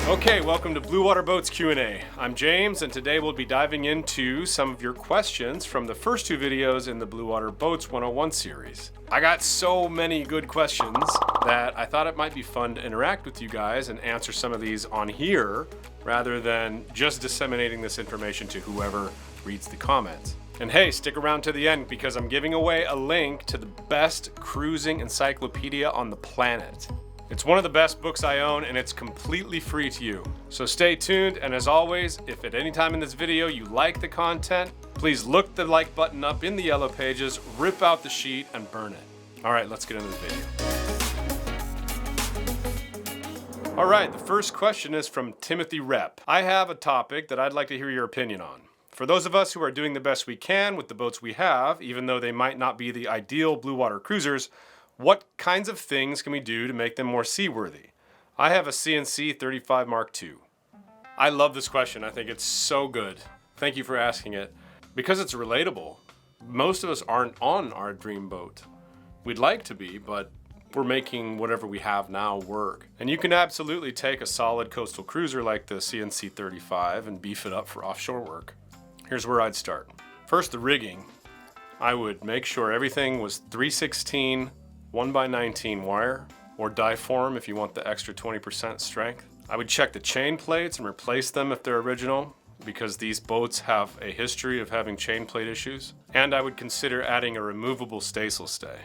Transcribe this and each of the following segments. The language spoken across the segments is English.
Okay, welcome to Bluewater Boats Q&A. I'm James, and today we'll be diving into some of your questions from the first two videos in the Bluewater Boats 101 series. I got so many good questions that I thought it might be fun to interact with you guys and answer some of these on here, rather than just disseminating this information to whoever reads the comments. And hey, stick around to the end because I'm giving away a link to the best cruising encyclopedia on the planet. It's one of the best books I own, and it's completely free to you. So stay tuned, and as always, if at any time in this video you like the content, please look the like button up in the yellow pages, rip out the sheet, and burn it. All right, let's get into the video. All right, the first question is from Timothy Rep. I have a topic that I'd like to hear your opinion on. For those of us who are doing the best we can with the boats we have, even though they might not be the ideal blue water cruisers, what kinds of things can we do to make them more seaworthy? I have a CNC 35 Mark II. I love this question. I think it's so good. Thank you for asking it. Because it's relatable. Most of us aren't on our dream boat. We'd like to be, but we're making whatever we have now work. And you can absolutely take a solid coastal cruiser like the CNC 35 and beef it up for offshore work. Here's where I'd start. First, the rigging. I would make sure everything was 3/16 1x19 wire, or die form if you want the extra 20% strength. I would check the chain plates and replace them if they're original, because these boats have a history of having chain plate issues. And I would consider adding a removable staysail stay.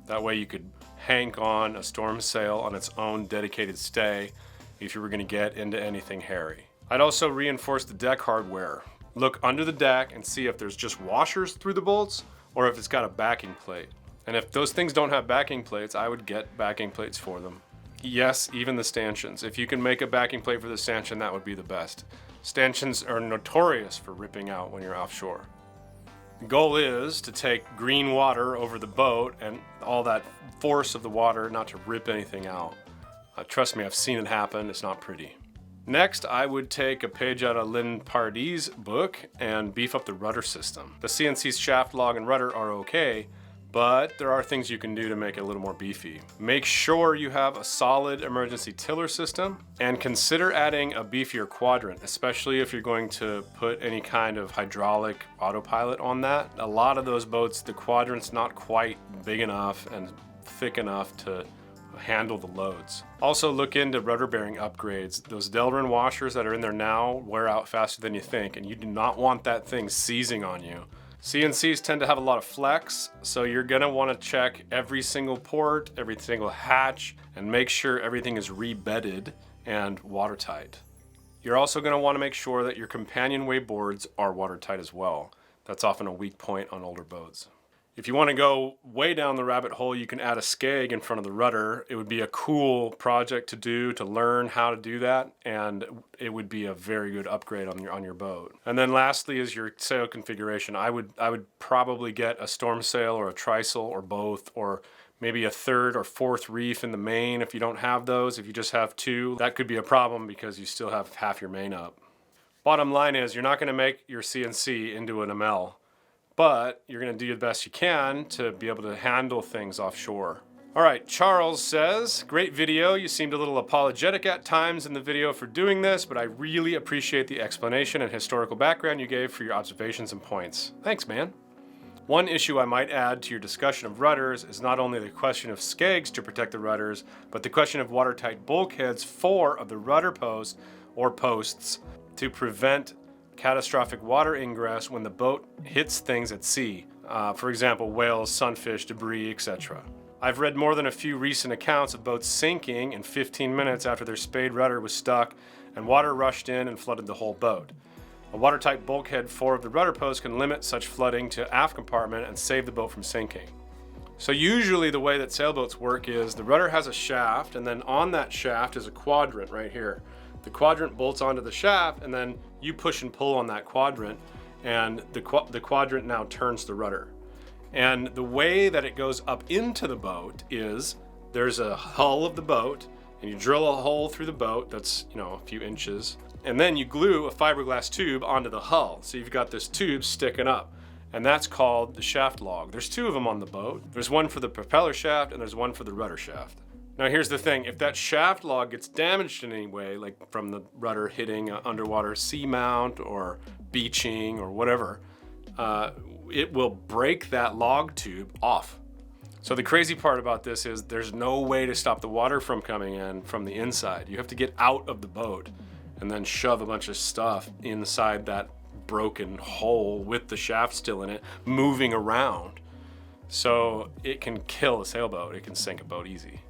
That way you could hank on a storm sail on its own dedicated stay if you were going to get into anything hairy. I'd also reinforce the deck hardware. Look under the deck and see if there's just washers through the bolts or if it's got a backing plate. And if those things don't have backing plates, I would get backing plates for them. Yes, even the stanchions. If you can make a backing plate for the stanchion, that would be the best. Stanchions are notorious for ripping out when you're offshore. The goal is to take green water over the boat and all that force of the water not to rip anything out. Trust me, I've seen it happen. It's not pretty. Next, I would take a page out of Lynn Pardee's book and beef up the rudder system. The CNC's shaft, log, and rudder are okay, but there are things you can do to make it a little more beefy. Make sure you have a solid emergency tiller system and consider adding a beefier quadrant, especially if you're going to put any kind of hydraulic autopilot on that. A lot of those boats, the quadrant's not quite big enough and thick enough to handle the loads. Also look into rudder bearing upgrades. Those Delrin washers that are in there now wear out faster than you think, and you do not want that thing seizing on you. CNCs tend to have a lot of flex, so you're gonna wanna check every single port, every single hatch, and make sure everything is rebedded and watertight. You're also gonna wanna make sure that your companionway boards are watertight as well. That's often a weak point on older boats. If you wanna go way down the rabbit hole, you can add a skeg in front of the rudder. It would be a cool project to do, to learn how to do that, and it would be a very good upgrade on your boat. And then lastly is your sail configuration. I would probably get a storm sail or a trysail or both, or maybe a third or fourth reef in the main if you don't have those. If you just have two, that could be a problem because you still have half your main up. Bottom line is, you're not gonna make your CNC into an ML, but you're gonna do the best you can to be able to handle things offshore. All right, Charles says, great video. You seemed a little apologetic at times in the video for doing this, but I really appreciate the explanation and historical background you gave for your observations and points. Thanks, man. One issue I might add to your discussion of rudders is not only the question of skegs to protect the rudders, but the question of watertight bulkheads of the rudder posts or posts to prevent catastrophic water ingress when the boat hits things at sea. For example, whales, sunfish, debris, etc. I've read more than a few recent accounts of boats sinking in 15 minutes after their spade rudder was stuck and water rushed in and flooded the whole boat. A watertight bulkhead fore of the rudder post can limit such flooding to aft compartment and save the boat from sinking. So usually the way that sailboats work is the rudder has a shaft, and then on that shaft is a quadrant right here. The quadrant bolts onto the shaft, and then you push and pull on that quadrant, and the quadrant now turns the rudder. And the way that it goes up into the boat is there's a hull of the boat, and you drill a hole through the boat that's, a few inches, and then you glue a fiberglass tube onto the hull. So you've got this tube sticking up, and that's called the shaft log. There's two of them on the boat. There's one for the propeller shaft, and there's one for the rudder shaft. Now here's the thing, if that shaft log gets damaged in any way, like from the rudder hitting an underwater seamount or beaching or whatever, it will break that log tube off. So the crazy part about this is there's no way to stop the water from coming in from the inside. You have to get out of the boat and then shove a bunch of stuff inside that broken hole with the shaft still in it, moving around. So it can kill a sailboat. It can sink a boat easy.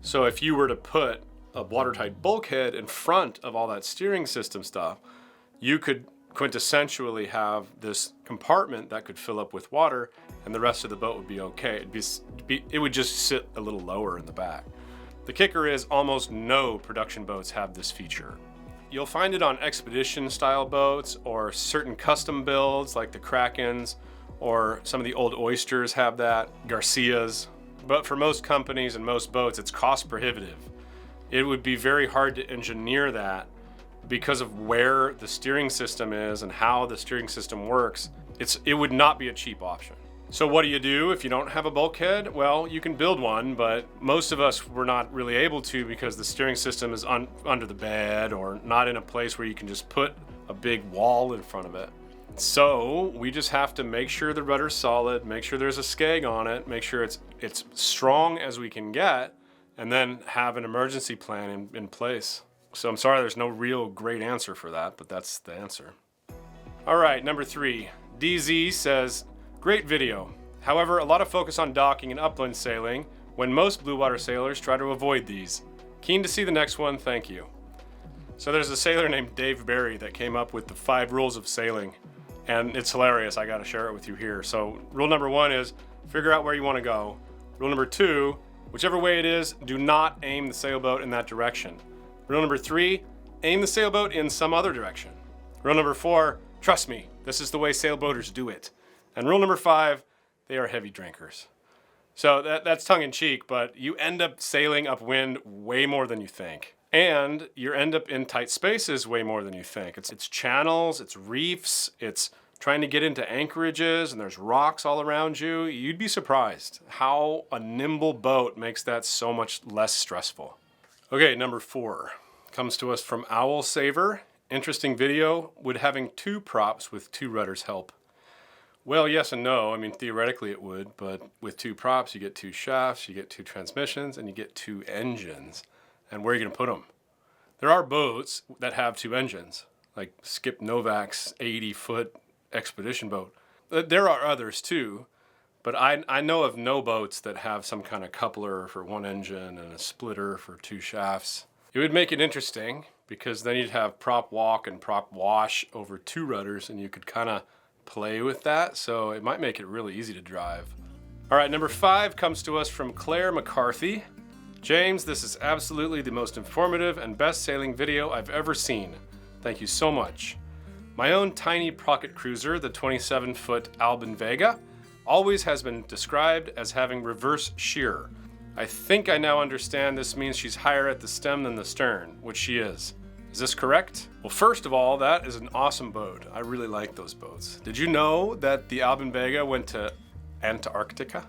So if you were to put a watertight bulkhead in front of all that steering system stuff, you could quintessentially have this compartment that could fill up with water and the rest of the boat would be okay. It would just sit a little lower in the back. The kicker is almost no production boats have this feature. You'll find it on expedition style boats or certain custom builds like the Krakens, or some of the old Oysters have that, Garcias. But for most companies and most boats, it's cost prohibitive. It would be very hard to engineer that because of where the steering system is and how the steering system works. It would not be a cheap option. So what do you do if you don't have a bulkhead? Well, you can build one, but most of us were not really able to because the steering system is under the bed or not in a place where you can just put a big wall in front of it. So we just have to make sure the rudder's solid, make sure there's a skeg on it, make sure it's strong as we can get, and then have an emergency plan in place. So I'm sorry there's no real great answer for that, but that's the answer. All right, number 3. DZ says, great video. However, a lot of focus on docking and upland sailing when most blue water sailors try to avoid these. Keen to see the next one, thank you. So there's a sailor named Dave Barry that came up with the 5 rules of sailing. And it's hilarious, I gotta share it with you here. So rule number 1 is figure out where you wanna go. Rule number 2, whichever way it is, do not aim the sailboat in that direction. Rule number 3, aim the sailboat in some other direction. Rule number 4, trust me, this is the way sailboaters do it. And rule number 5, they are heavy drinkers. So that's tongue in cheek, but you end up sailing upwind way more than you think. And you end up in tight spaces way more than you think. It's channels, it's reefs, it's trying to get into anchorages, and there's rocks all around you. You'd be surprised how a nimble boat makes that so much less stressful. Okay, number 4 comes to us from Owl Saver. Interesting video. Would having 2 props with 2 rudders help? Well, yes and no. I mean, theoretically it would, but with 2 props, you get 2 shafts, you get 2 transmissions, and you get 2 engines. And where are you going to put them? There are boats that have 2 engines, like Skip Novak's 80-foot expedition boat. There are others too, but I know of no boats that have some kind of coupler for 1 engine and a splitter for 2 shafts. It would make it interesting because then you'd have prop walk and prop wash over 2 rudders and you could kind of play with that, so it might make it really easy to drive. All right, number 5 comes to us from Claire McCarthy. James, this is absolutely the most informative and best sailing video I've ever seen. Thank you so much. My own tiny pocket cruiser, the 27-foot Albin Vega, always has been described as having reverse shear. I think I now understand this means she's higher at the stem than the stern, which she is. Is this correct? Well, first of all, that is an awesome boat. I really like those boats. Did you know that the Albin Vega went to Antarctica?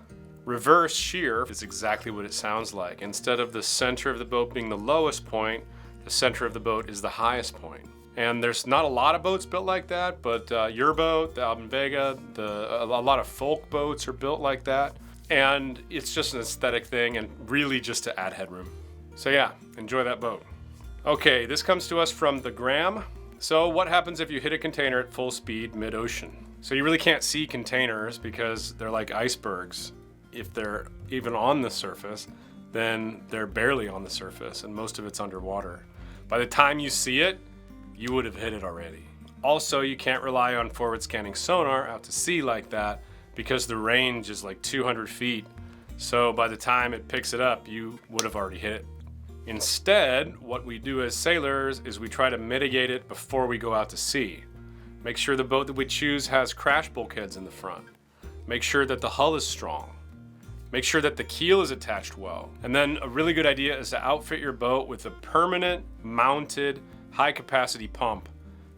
Reverse shear is exactly what it sounds like. Instead of the center of the boat being the lowest point, the center of the boat is the highest point. And there's not a lot of boats built like that, but your boat, the Albin Vega, a lot of folk boats are built like that. And it's just an aesthetic thing and really just to add headroom. So yeah, enjoy that boat. Okay, this comes to us from the Graham. So what happens if you hit a container at full speed mid-ocean? So you really can't see containers because they're like icebergs. If they're even on the surface, then they're barely on the surface and most of it's underwater. By the time you see it, you would have hit it already. Also, you can't rely on forward scanning sonar out to sea like that because the range is like 200 feet. So by the time it picks it up, you would have already hit it. Instead, what we do as sailors is we try to mitigate it before we go out to sea. Make sure the boat that we choose has crash bulkheads in the front. Make sure that the hull is strong. Make sure that the keel is attached well. And then a really good idea is to outfit your boat with a permanent mounted high capacity pump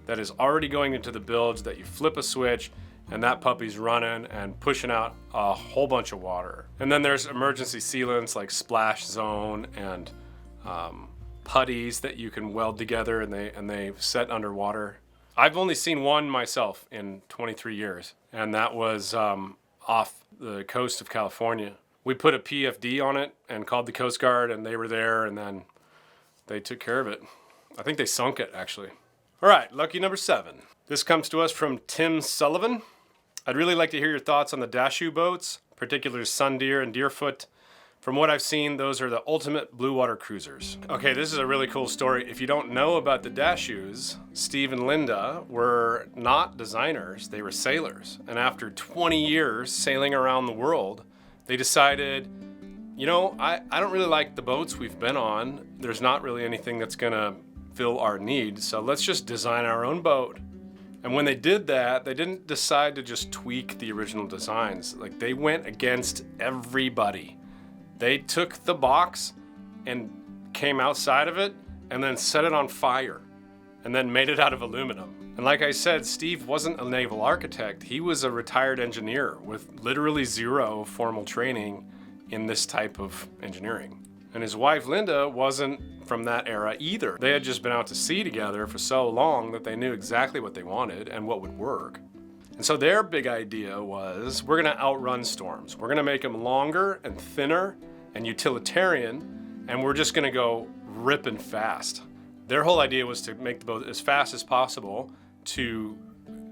that is already going into the bilge that you flip a switch and that puppy's running and pushing out a whole bunch of water. And then there's emergency sealants like splash zone and putties that you can weld together, and they set underwater. I've only seen one myself in 23 years, and that was off the coast of California. We put a PFD on it and called the Coast Guard, and they were there, and then they took care of it. I think they sunk it, actually. All right, lucky number 7. This comes to us from Tim Sullivan. I'd really like to hear your thoughts on the Dashew boats, particularly Sundeer and Deerfoot. From what I've seen, those are the ultimate blue water cruisers. Okay, this is a really cool story. If you don't know about the Dashews, Steve and Linda were not designers, they were sailors. And after 20 years sailing around the world, they decided, you know, I don't really like the boats we've been on. There's not really anything that's gonna fill our needs, so let's just design our own boat. And when they did that, they didn't decide to just tweak the original designs. Like, they went against everybody. They took the box and came outside of it and then set it on fire and then made it out of aluminum. And like I said, Steve wasn't a naval architect. He was a retired engineer with literally 0 formal training in this type of engineering. And his wife, Linda, wasn't from that era either. They had just been out to sea together for so long that they knew exactly what they wanted and what would work. And so their big idea was, we're gonna outrun storms. We're gonna make them longer and thinner and utilitarian, and we're just gonna go ripping fast. Their whole idea was to make the boat as fast as possible to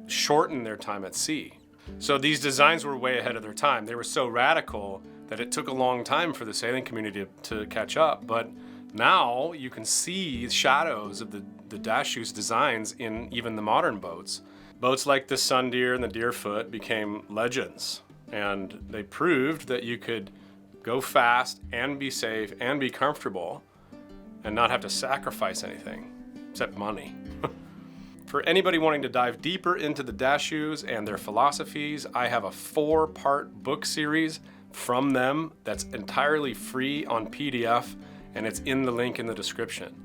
shorten their time at sea. So these designs were way ahead of their time. They were so radical that it took a long time for the sailing community to catch up. But now you can see shadows of the Dashew's designs in even the modern boats. Boats like the Sundeer and the Deerfoot became legends, and they proved that you could go fast and be safe and be comfortable and not have to sacrifice anything except money. For anybody wanting to dive deeper into the Dashews and their philosophies, I have a 4-part book series from them that's entirely free on PDF, and it's in the link in the description.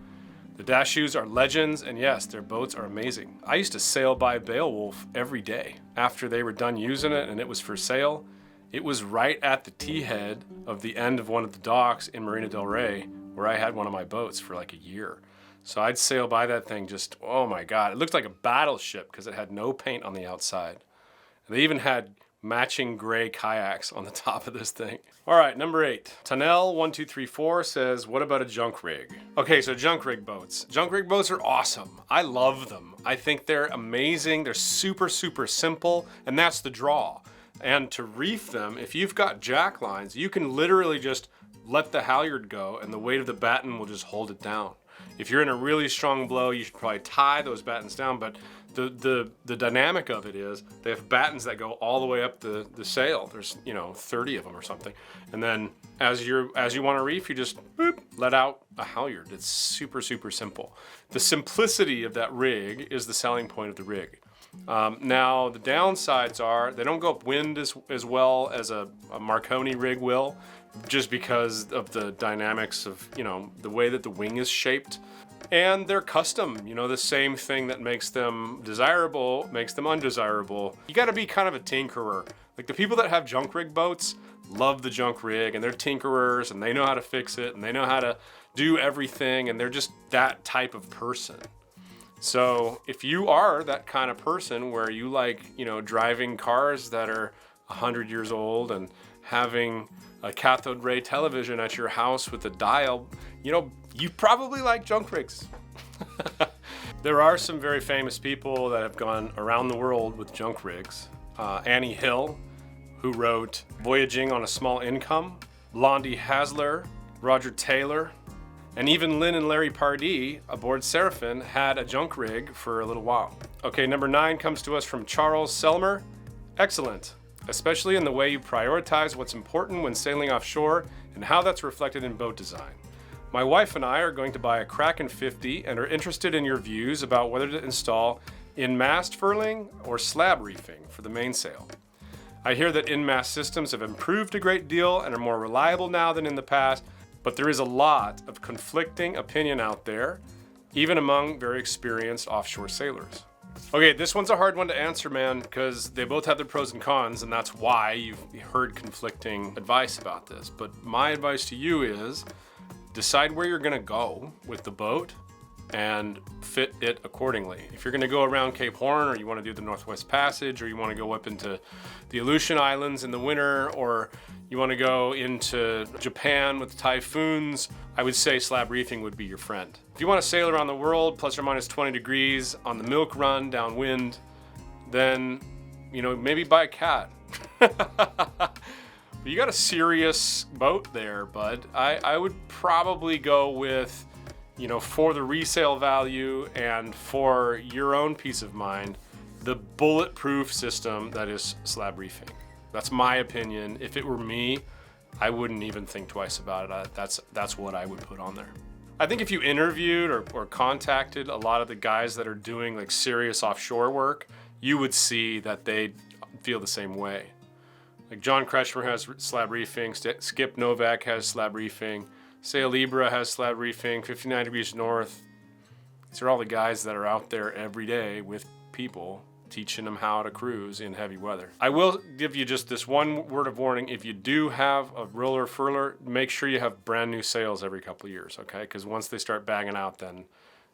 The Dashews are legends, and yes, their boats are amazing. I used to sail by Beowulf every day. After they were done using it and it was for sale, it was right at the T-head of the end of one of the docks in Marina del Rey, where I had one of my boats for like a year. So I'd sail by that thing just, oh my God. It looked like a battleship because it had no paint on the outside. They even had matching gray kayaks on the top of this thing. All right, number 8. Tanel1234 says, what about a junk rig? Okay, so junk rig boats. Junk rig boats are awesome. I love them. I think they're amazing. They're super, super simple, and that's the draw. And to reef them, if you've got jack lines, you can literally just let the halyard go and the weight of the batten will just hold it down. If you're in a really strong blow, you should probably tie those battens down, but the dynamic of it is they have battens that go all the way up the sail. There's 30 of them or something. And then as you want to reef, you just boop, let out a halyard. It's super, super simple. The simplicity of that rig is the selling point of the rig. Now the downsides are they don't go upwind as well as a Marconi rig will, just because of the dynamics of the way that the wing is shaped. And they're custom, the same thing that makes them desirable makes them undesirable. You got to be kind of a tinkerer. Like the people that have junk rig boats love the junk rig, and they're tinkerers, and they know how to fix it, and they know how to do everything, and they're just that type of person. So if you are that kind of person where you like, driving cars that are 100 years old and having a cathode ray television at your house with a dial, you probably like junk rigs. There are some very famous people that have gone around the world with junk rigs. Annie Hill, who wrote Voyaging on a Small Income, Blondie Hasler, Roger Taylor, and even Lynn and Larry Pardee aboard Seraphin had a junk rig for a little while. Okay, number 9 comes to us from Charles Selmer. Excellent, especially in the way you prioritize what's important when sailing offshore and how that's reflected in boat design. My wife and I are going to buy a Kraken 50 and are interested in your views about whether to install in-mast furling or slab reefing for the mainsail. I hear that in-mast systems have improved a great deal and are more reliable now than in the past, but there is a lot of conflicting opinion out there, even among very experienced offshore sailors. Okay, this one's a hard one to answer, man, because they both have their pros and cons, and that's why you've heard conflicting advice about this. But my advice to you is decide where you're gonna go with the boat and fit it accordingly. If you're gonna go around Cape Horn, or you wanna do the Northwest Passage, or you wanna go up into the Aleutian Islands in the winter, or you wanna go into Japan with typhoons, I would say slab reefing would be your friend. If you wanna sail around the world, plus or minus 20 degrees on the milk run downwind, then, you know, maybe buy a cat. You got a serious boat there, bud. I would probably go with, you know, for the resale value and for your own peace of mind, the bulletproof system that is slab reefing. That's my opinion. If it were me, I wouldn't even think twice about it. That's what I would put on there. I think if you interviewed or contacted a lot of the guys that are doing like serious offshore work, you would see that they feel the same way. Like John Kretschmer has slab reefing, Skip Novak has slab reefing, Sail Libra has slab reefing, 59 Degrees North. These are all the guys that are out there every day with people teaching them how to cruise in heavy weather. I will give you just this one word of warning. If you do have a roller furler, make sure you have brand new sails every couple of years, okay? Because once they start bagging out, then it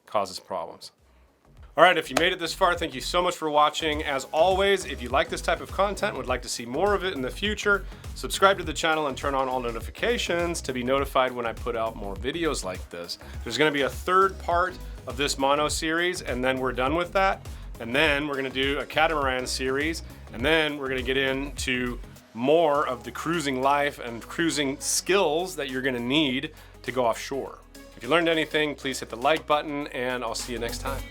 causes problems. All right, if you made it this far, thank you so much for watching. As always, if you like this type of content, would like to see more of it in the future, subscribe to the channel and turn on all notifications to be notified when I put out more videos like this. There's gonna be a third part of this mono series, and then we're done with that. And then we're gonna do a catamaran series, and then we're gonna get into more of the cruising life and cruising skills that you're gonna need to go offshore. If you learned anything, please hit the like button, and I'll see you next time.